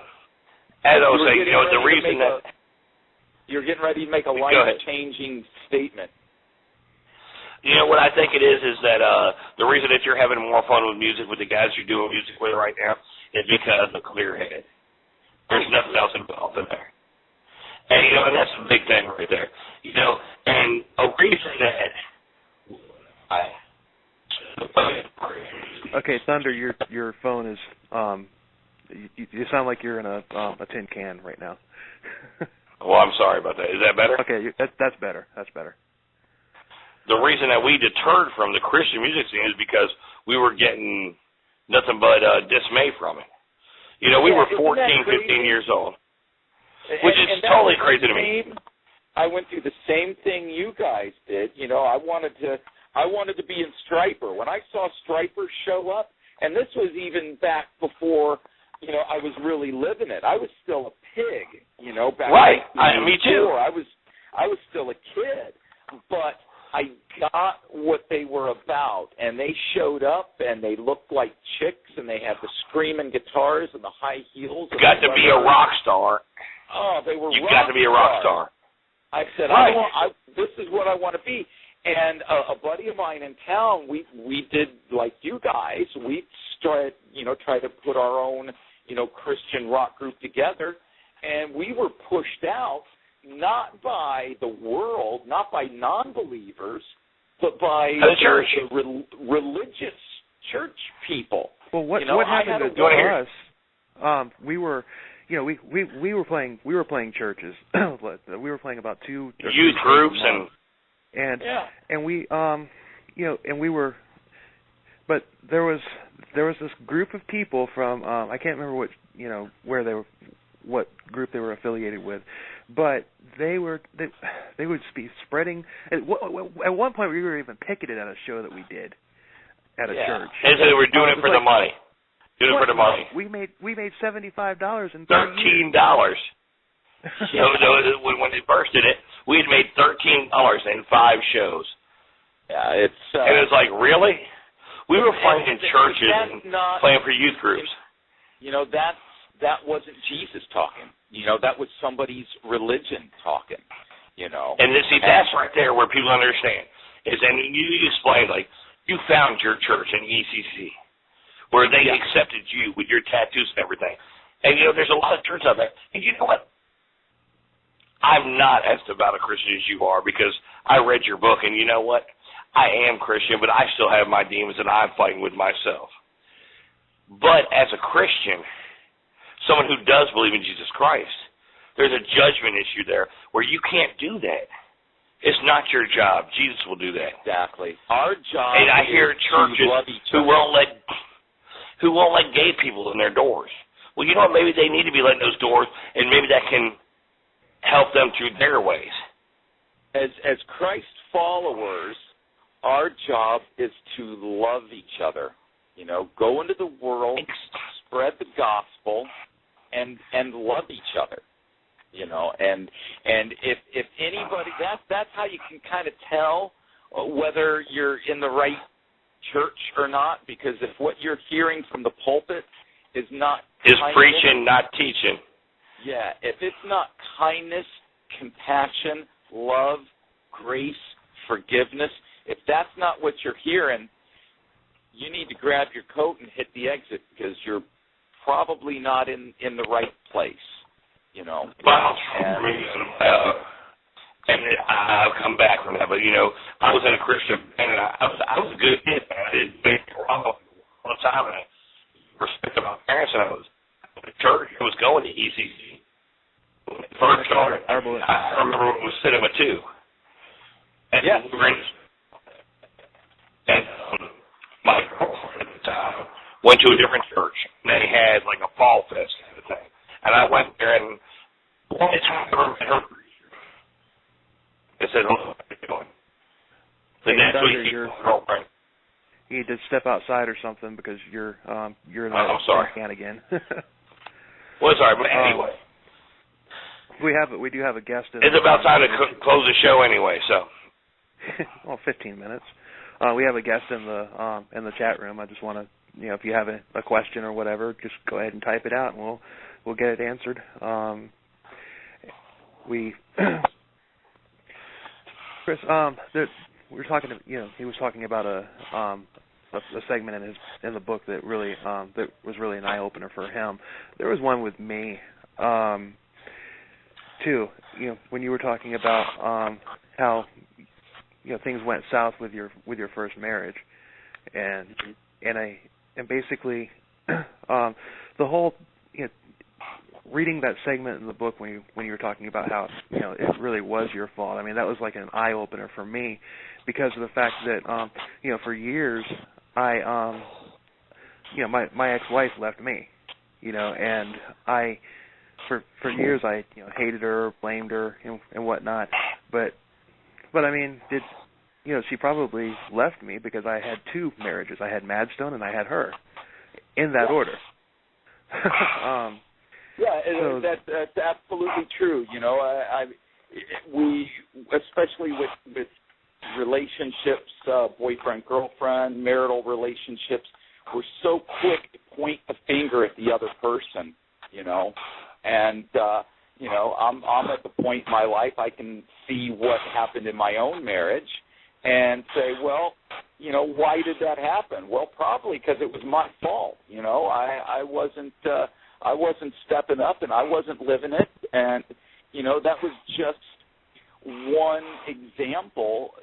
A: as I was saying, the reason that
C: you're getting ready to make a life-changing statement.
A: You know what I think it is that the reason that you're having more fun with music with the guys you're doing music with right now is because of clear head. There's nothing else involved in there. And, and that's a big thing right there. And a reason that
B: Okay, Thunder, your phone is, you sound like you're in a tin can right now.
A: Well, I'm sorry about that. Is that better?
B: Okay, that's better. That's better.
A: The reason that we deterred from the Christian music scene is because we were getting nothing but dismay from it. We were 14, 15 years old, which is totally crazy to me.
C: I went through the same thing you guys did. I wanted to be in Stryper. When I saw Stryper show up, and this was even back before, I was really living it. I was still a pig, back
A: right.
C: in
A: Me too.
C: I was still a kid, but I got what they were about, and they showed up, and they looked like chicks, and they had the screaming guitars and the high heels.
A: You got to be a rock star.
C: Oh, they were.
A: You've got to be a rock star.
C: I said,
A: right.
C: this is what I want to be. And a buddy of mine in town, we did like you guys. We started, try to put our own, Christian rock group together, and we were pushed out. Not by the world, not by non-believers, but by
A: the church,
C: religious church people.
B: Well, what happened to us? We were, we were playing churches. We were playing about 2
A: youth groups
B: and we, and we were, but there was this group of people from I can't remember what where they were, what group they were affiliated with. But they would be spreading. At one point, we were even picketed at a show that we did at a church.
A: And so they were doing it for the money. Doing it for the money.
B: We made $75 in
A: $13. When they first did it, we had made $13 in 5 shows.
C: Yeah, it's
A: and it was like, really? We were playing in churches and playing for youth groups.
C: That wasn't Jesus talking. That was somebody's religion talking,
A: And that's right there where people understand. And you explained, like, you found your church in ECC, where they accepted you with your tattoos and everything. And, there's a lot of churches out there. And you know what? I'm not as devout a Christian as you are, because I read your book, and you know what? I am Christian, but I still have my demons, and I'm fighting with myself. But as a Christian, someone who does believe in Jesus Christ, there's a judgment issue there where you can't do that. It's not your job. Jesus will do that.
C: Exactly. Our job.
A: And I hear churches who won't let gay people in their doors. Well, you know what? Maybe they need to be let in those doors, and maybe that can help them through their ways.
C: As Christ followers, our job is to love each other. Go into the world, spread the gospel, and love each other. And if anybody, that's how you can kind of tell whether you're in the right church or not, because if what you're hearing from the pulpit is not
A: preaching, not teaching.
C: Yeah, if it's not kindness, compassion, love, grace, forgiveness, if that's not what you're hearing, you need to grab your coat and hit the exit, because you're probably not in the right place,
A: Well, and I've come back from that, but I was in a Christian band, and I was a good kid. I didn't make it wrong all the time, and I respected my parents, and I was at church. I was going with the ECC. When it first started, I remember it was Cinema 2. And
C: yes.
A: we were in, and my girlfriend at the time went to a different church. And they had like a fall fest kind of thing. And I went there, and one time I ever met her. I said, "Hello, how are you doing?" The next week, my girlfriend.
B: You did step outside or something because you're in
A: I'm sorry.
B: can again.
A: Well, sorry, but anyway.
B: We do have a guest in.
A: It's about time to close the show anyway, so.
B: Well, 15 minutes. We have a guest in the chat room. I just want to, if you have a question or whatever, just go ahead and type it out, and we'll get it answered. Chris, we were talking. He was talking about a segment in the book that really that was really an eye opener for him. There was one with me, too. When you were talking about how things went south with your first marriage, and basically the whole reading that segment in the book when you were talking about how it really was your fault. I mean, that was like an eye opener for me because of the fact that for years I my ex-wife left me, and I for years I hated her, blamed her, and whatnot, but I mean, she probably left me because I had two marriages. I had Madstone and I had her, in that order.
C: Yeah, that's absolutely true. We, especially with relationships, boyfriend, girlfriend, marital relationships, we're so quick to point the finger at the other person, and I'm at the point in my life I can see what happened in my own marriage and say, well, why did that happen? Well, probably because it was my fault. I wasn't stepping up and I wasn't living it, and that was just one example,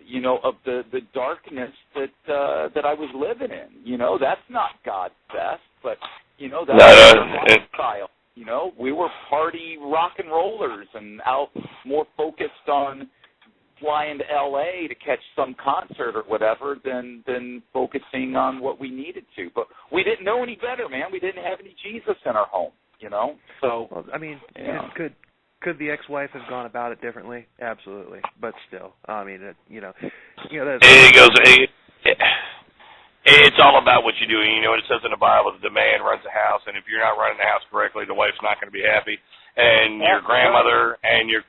C: of the darkness that I was living in. That's not God's best, but that's our lifestyle. We were party rock and rollers and out more focused on flying to L.A. to catch some concert or whatever than focusing on what we needed to. But we didn't know any better, man. We didn't have any Jesus in our home, So,
B: well, I mean, could the ex-wife have gone about it differently? Absolutely, but still, I mean,
A: it's all about what you do. What it says in the Bible, that the man runs the house, and if you're not running the house correctly, the wife's not going to be happy. And your grandmother and your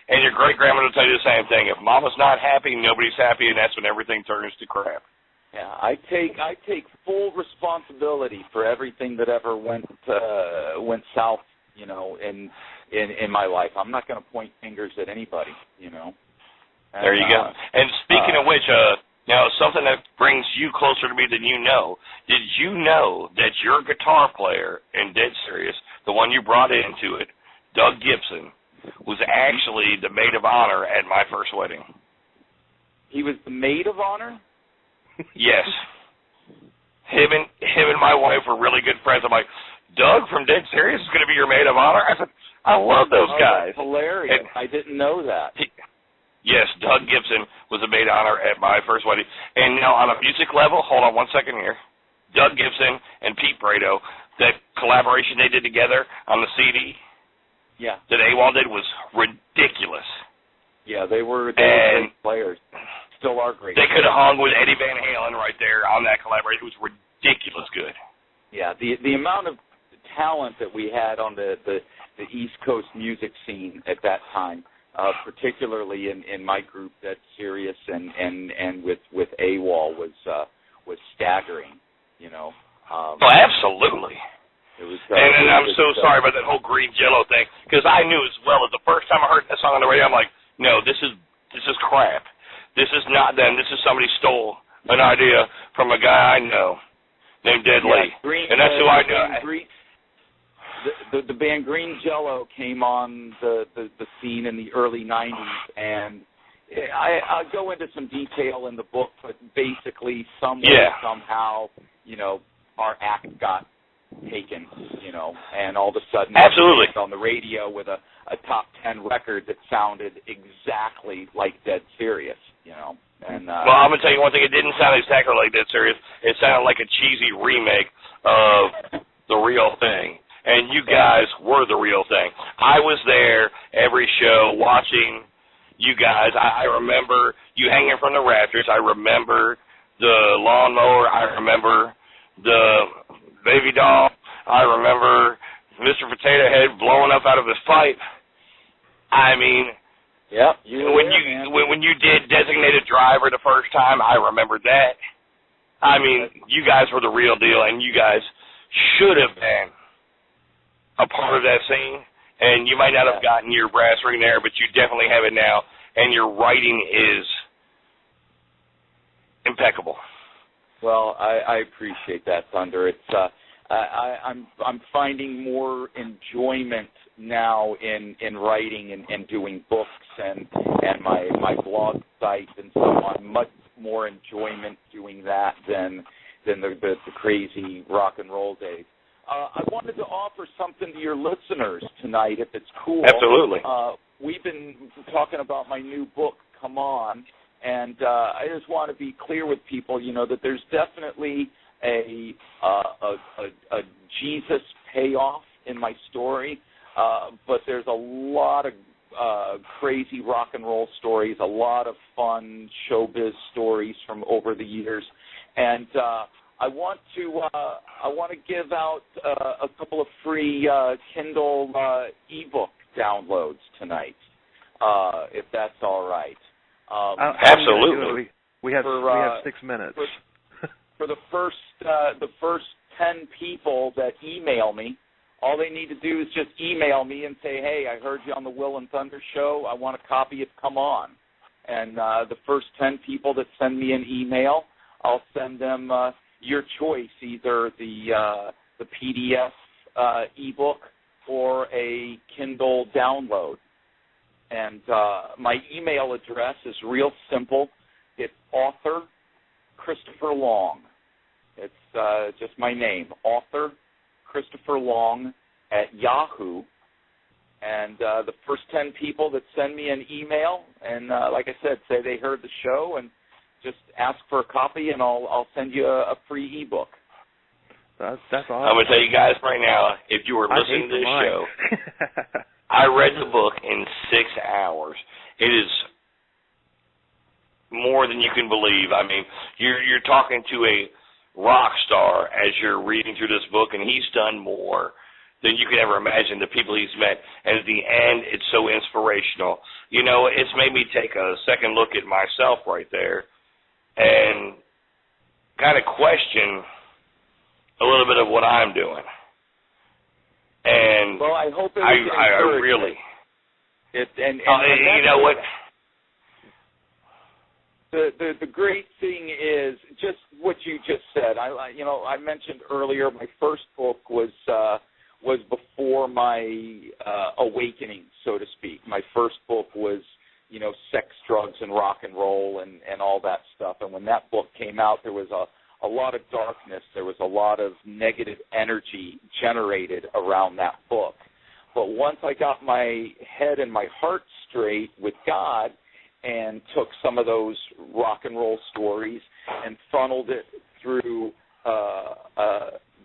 A: great-grandmother will tell you the same thing. If mama's not happy, nobody's happy, and that's when everything turns to crap.
C: Yeah, I take full responsibility for everything that ever went south, in my life. I'm not going to point fingers at anybody, And,
A: there you go. And speaking of which, something that brings you closer to me than you know. Did you know that your guitar player in Dead Serious, the one you brought into it, Doug Gibson, was actually the maid of honor at my first wedding?
C: He was the maid of honor?
A: Yes. Him and my wife were really good friends. I'm like, Doug from Dead Serious is going to be your maid of honor? I said, I love those guys.
C: That's hilarious. And I didn't know that.
A: Yes, Doug Gibson was a maid of honor at my first wedding. And now on a music level, hold on one second here. Doug Gibson and Pete Brado, that collaboration they did together on the CD that AWOL did was ridiculous.
C: Yeah, they were great players. Still are great.
A: They could have hung with Eddie Van Halen right there on that collaboration. It was ridiculous good.
C: Yeah, the amount of talent that we had on the East Coast music scene at that time, particularly in my group, Dead Serious, and with AWOL was staggering.
A: Absolutely.
C: It was.
A: And I'm so sorry about that whole green jello thing, because I knew as well as the first time I heard that song on the radio, I'm like, no, this is crap. This is not them. This is somebody stole an idea from a guy I know named Dead Lee. And that's who I know.
C: The band Green Jello came on the scene in the early 90s, and I'll go into some detail in the book, but basically somehow, our act got taken, you know, and all of a sudden
A: absolutely
C: on the radio with a top 10 record that sounded exactly like Dead Serious, you know. And
A: well, I'm gonna tell you one thing. It didn't sound exactly like Dead Serious. It sounded like a cheesy remake of the real thing. And you guys were the real thing. I was there every show watching you guys. I remember you hanging from the rafters. I remember the lawnmower. I remember the baby doll. I remember Mr. Potato Head blowing up out of his pipe. I mean,
C: yep,
A: when you did Designated Driver the first time, I remember that. I mean, you guys were the real deal, and you guys should have been a part of that scene, and you might not have gotten your brass ring there, but you definitely have it now, and your writing is impeccable.
C: Well, I appreciate that, Thunder. It's I'm finding more enjoyment now in writing and doing books and my blog site and so on. Much more enjoyment doing that than the crazy rock and roll days. I wanted to offer something to your listeners tonight, if it's cool.
A: Absolutely.
C: We've been talking about my new book, Come On, and I just want to be clear with people, you know, that there's definitely a Jesus payoff in my story, but there's a lot of crazy rock and roll stories, a lot of fun showbiz stories from over the years, and I want to give out a couple of free Kindle ebook downloads tonight, if that's all right.
A: Absolutely.
B: We have 6 minutes.
C: For the first 10 people that email me, all they need to do is just email me and say, "Hey, I heard you on the Will and Thunder show. I want a copy of Come On." And the first 10 people that send me an email, I'll send them your choice, either the PDF ebook or a Kindle download. And my email address is real simple. It's author Christopher Long. It's just my name, author Christopher Long at Yahoo. And the first 10 people that send me an email and, like I said, say they heard the show and just ask for a copy, and I'll send you a free ebook.
B: That's awesome.
A: I'm going to tell you guys right now, if you were listening to this show, I read the book in 6 hours. It is more than you can believe. I mean, you're talking to a rock star as you're reading through this book, and he's done more than you could ever imagine, the people he's met. And at the end, it's so inspirational. You know, it's made me take a second look at myself right there and kind of question a little bit of what I'm doing. And
C: well, I hope
A: I really.
C: And
A: you know what?
C: The great thing is just what you just said. I mentioned earlier my first book was before my awakening, so to speak. My first book was, you know, sex, drugs, and rock and roll and all that stuff. And when that book came out, there was a lot of darkness. There was a lot of negative energy generated around that book. But once I got my head and my heart straight with God and took some of those rock and roll stories and funneled it through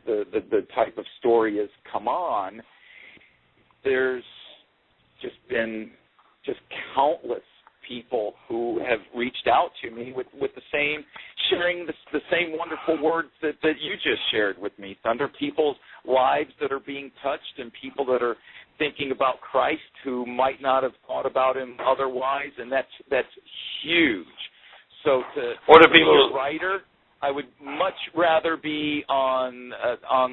C: the type of story as Come On, there's just been countless people who have reached out to me with the same, sharing the same wonderful words that you just shared with me, Thunder. People's lives that are being touched and people that are thinking about Christ who might not have thought about him otherwise, and that's huge. So to be a writer, I would much rather be on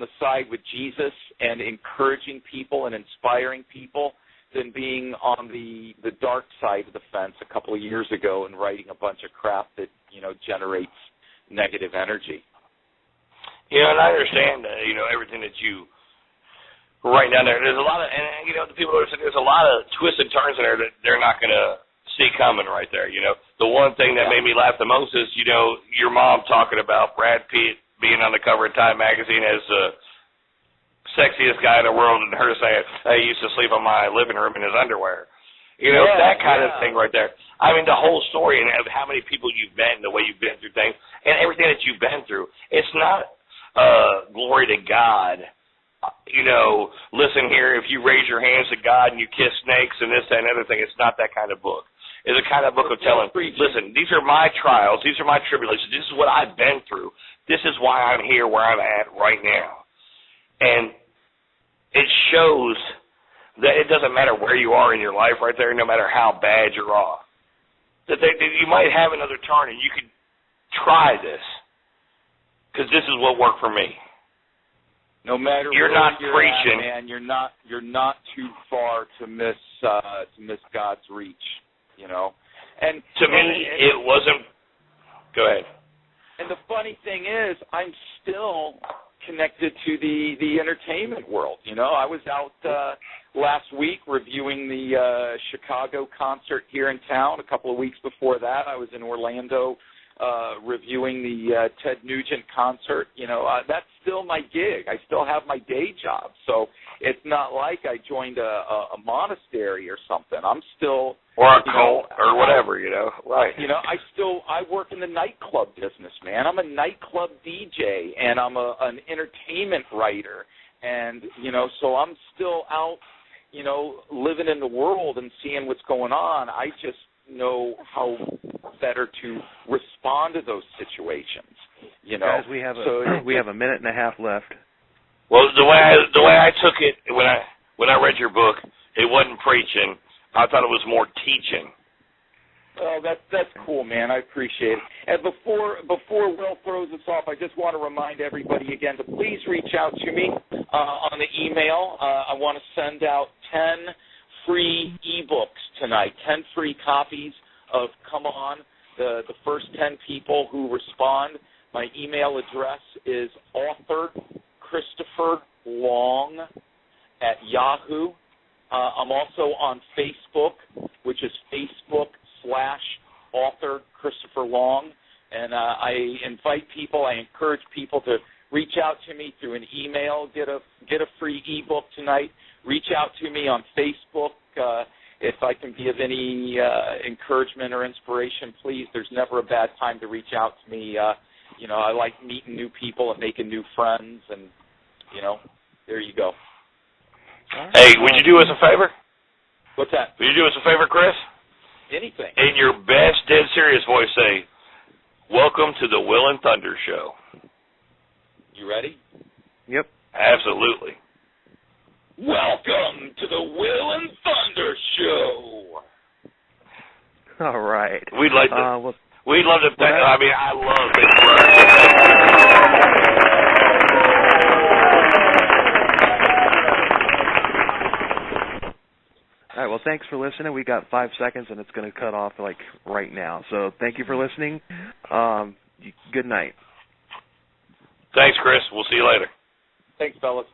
C: the side with Jesus and encouraging people and inspiring people than being on the dark side of the fence a couple of years ago and writing a bunch of crap that, you know, generates negative energy.
A: You know, and I understand, everything that you write down there. There's a lot of, and, you know, the people who are saying there's a lot of twists and turns in there that they're not going to see coming right there. You know, the one thing that made me laugh the most is, you know, your mom talking about Brad Pitt being on the cover of Time magazine as sexiest guy in the world, and her saying, "Hey, he used to sleep in my living room in his underwear." You know, that kind of thing right there. I mean, the whole story and how many people you've met, and the way you've been through things, and everything that you've been through. It's not glory to God. You know, listen here, if you raise your hands to God and you kiss snakes and this, that, and other thing, it's not that kind of book. It's a kind of book of telling, listen, these are my trials, these are my tribulations, this is what I've been through. This is why I'm here where I'm at right now. And it shows that it doesn't matter where you are in your life right there, no matter how bad you're off. That you might have another turn and you could try this, because this is what worked for me.
C: No matter
A: you're
C: where
A: not
C: you're
A: preaching,
C: at, man, you're not too far to miss God's reach, you know. And
A: to me, it wasn't. Go ahead.
C: And the funny thing is, I'm still connected to the entertainment world. You know, I was out last week reviewing the Chicago concert here in town. A couple of weeks before that, I was in Orlando reviewing the Ted Nugent concert. You know, that's still my gig. I still have my day job. So it's not like I joined a monastery or something. I'm still...
A: Or a cult or whatever, you know. Right.
C: You know, I work in the nightclub business, man. I'm a nightclub DJ, and I'm an entertainment writer. And, you know, so I'm still out, you know, living in the world and seeing what's going on. I just know how better to respond to those situations, you know.
B: Guys, we have a minute and a half left.
A: Well, the way I took it when I read your book, it wasn't preaching. I thought it was more teaching.
C: Oh, that's cool, man. I appreciate it. And before Will throws us off, I just want to remind everybody again to please reach out to me on the email. I want to send out 10 free ebooks tonight, 10 free copies of Come On. The first 10 people who respond, my email address is author Christopher Long at Yahoo. I'm also on Facebook, which is Facebook.com/author Christopher Long. And I invite people, I encourage people to reach out to me through an email, get a free ebook tonight. Reach out to me on Facebook. If I can be of any encouragement or inspiration, please, there's never a bad time to reach out to me. You know, I like meeting new people and making new friends, and, you know, there you go.
A: Hey, would you do us a favor?
C: What's that?
A: Would you do us a favor, Chris?
C: Anything.
A: In your best, dead serious voice, say, "Welcome to the Will and Thunder Show."
C: You ready?
B: Yep.
A: Absolutely.
C: Welcome to the Will and Thunder Show.
B: All right.
A: We'd like to. We'd love to. I mean, I love it.
B: All right, well, thanks for listening. We got 5 seconds, and it's going to cut off, like, right now. So thank you for listening. Good night.
A: Thanks, Chris. We'll see you later.
C: Thanks, fellas.